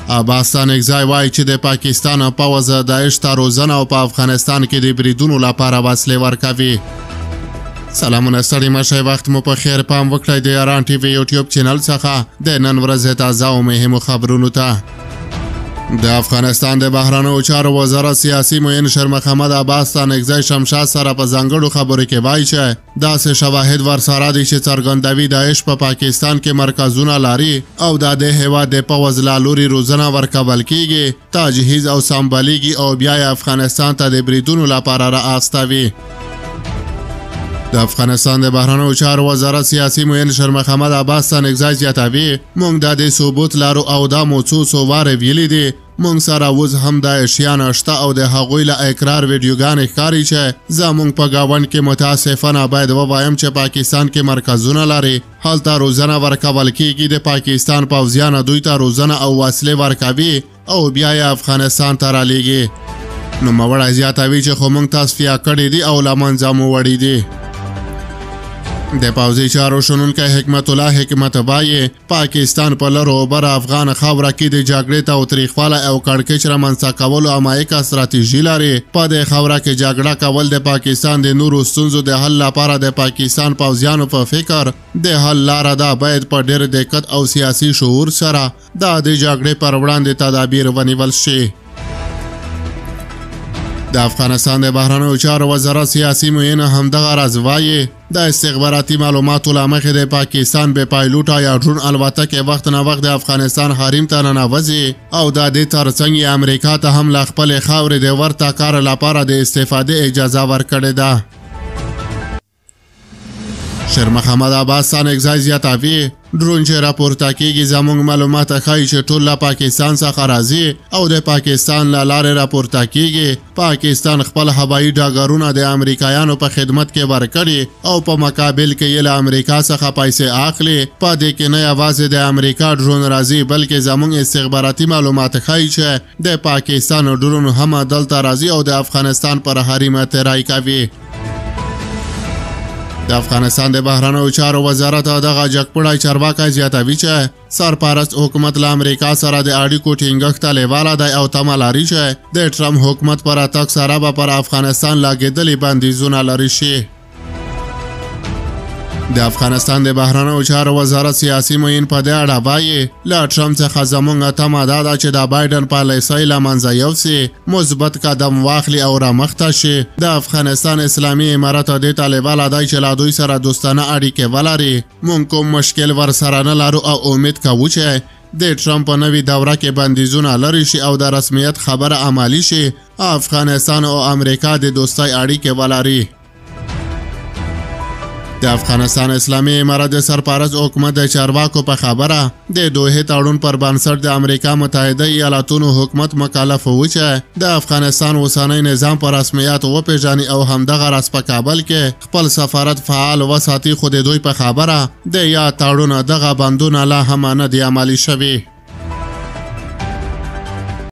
عباس ستانکزی وایي چې د پاکستان پوځ داعش ته روزنه او په افغانستان کې د بریدونو لپاره وسلې ورکوي. سلامونه ستړي مشئ، وخت مو په خیر. پام وکړئ د یاران ټي وي یوټیوب چینل څخه د نن ورځې تازه او مهمو خبرونو ته. د افغانستان د بهرنیو چارو وزارت سیاسي معین شیرمحمد عباس ستانکزی شمشاد سره په ځانګړو خبرو کې وایي چې داسې شواهد ورسره دي چې څرګندوي داعش په پاکستان کې مرکزونه لري او د هېواد د پوځ له لوري روزنه ورکول کیږي، تجهیز او سمبالیږي او بیا یې افغانستان ته د بریدونو لپاره رااستوي. د افغانستان د بهرنیو چارو وزارت سیاسي معین شیرمحمد عباس ستانکزی زیاتوي، موږ د دې ثبوت لرو او دا مو څو واره ویلي دي. موږ سره اوس هم داعشیان شته او د هغوی له اقرار ویډیوګانې ښکاري چې زموږ په ګاونډ کې متاسفانه باید ووایم چې پاکستان کې مرکزونه لري، هلته روزنه ورکول کیږي. د پاکستان پوځیان دوی ته روزنه او وسلې ورکوي او بیا یې افغانستان ته رالیږي. نوموړی زیاتوي چې خو موږ تصفیه کړي دي او له منځه مو وړي دي. د پوځي چارو شنونکی حکمت الله حکمت وایي پاکستان په لرو بر افغان خاوره کې د جګړې تاوتریخوالی او کړکېچ رامنځته کولو امایکه ستراتیژي لري. په دې خاوره کې جګړه کول د پاکستان د نورو ستونزو د حل لپاره د پاکستان پوځیانو په فکر د حل لاره ده. باید په ډېر دقت او سیاسي شعور سره د جګړې پر وړاندې تدابیر ونیول شي. د افغانستان د بهرنیو چارو وزارت سیاسي معین همدغه راز وایي د استخباراتي معلوماتو له مخې د پاکستان بې پایلوټه یا ډرون الوتکې وخت نه وخت د افغانستان حریم ته ننوځي او د دې ترڅنګ یې امریکا ته هم له خپلې خاورې د ورته کار لپاره د استفادې اجازه ورکړې ده. شیرمحمد عباس ستانکزی زیاتوي ډرون چې راپورته کیږي زموږ معلومات ښایي چې ټول له پاکستان څخه راځي او د پاکستان له لارې راپورته کیږي. پاکستان خپل هوایي ډګرونه د امریکایانو په خدمت کې ورکړي او په مقابل کې یې له امریکا څخه پیسې اخلي. په دې کې نه یوازې د امریکا ډرون راځي بلکې زموږ استخباراتي معلومات ښایي چې د پاکستان ډرون هم دلته راځي او د افغانستان پر حریم تیری کوي. د افغانستان د بهرنیو چارو وزارت دغه جګپړی چارواکی زیاتوي چې سرپرست حکومت له امریکا سره د اړیکو ټینګښت ته لیواله دی او تمه لري چې د ټرمپ حکومت پر راتګ سره به پر افغانستان لګېدلي بندیزونه لرې شي. د افغانستان د بهرنیو چارو وزارت سیاسي معین په دې اړه وایي له ټرمپ څخه زموږ تمه دا ده چې د بایډن پالیسۍ له منځه یوسي، مثبت قدم واخلي او رامخته شي. د افغانستان اسلامي امارت دې ته لیواله دی چې له دوی سره دوستانه اړیکې ولري. موږ کوم مشکل ورسره نه لرو او امید کوو چې د ټرمپ په نوې دوره کې بندیزونه لرې شي او د رسمیت خبره عملي شي. افغانستان او امریکا د دوستۍ اړیکې ولري. د افغانستان اسلامي امارت د سرپرست حکومت د چارواکو په خبره د دوحې تړون پر بنسټ د امریکا متحده ایالاتونو حکومت مکلف و چې د افغانستان اوسنی نظام په رسمیت وپیژني او همدغه راز په کابل کې خپل سفارت فعال وساتي، خو د دوی په خبره د یا تړون دغه بندونه لا هم نه دي عملي شوي.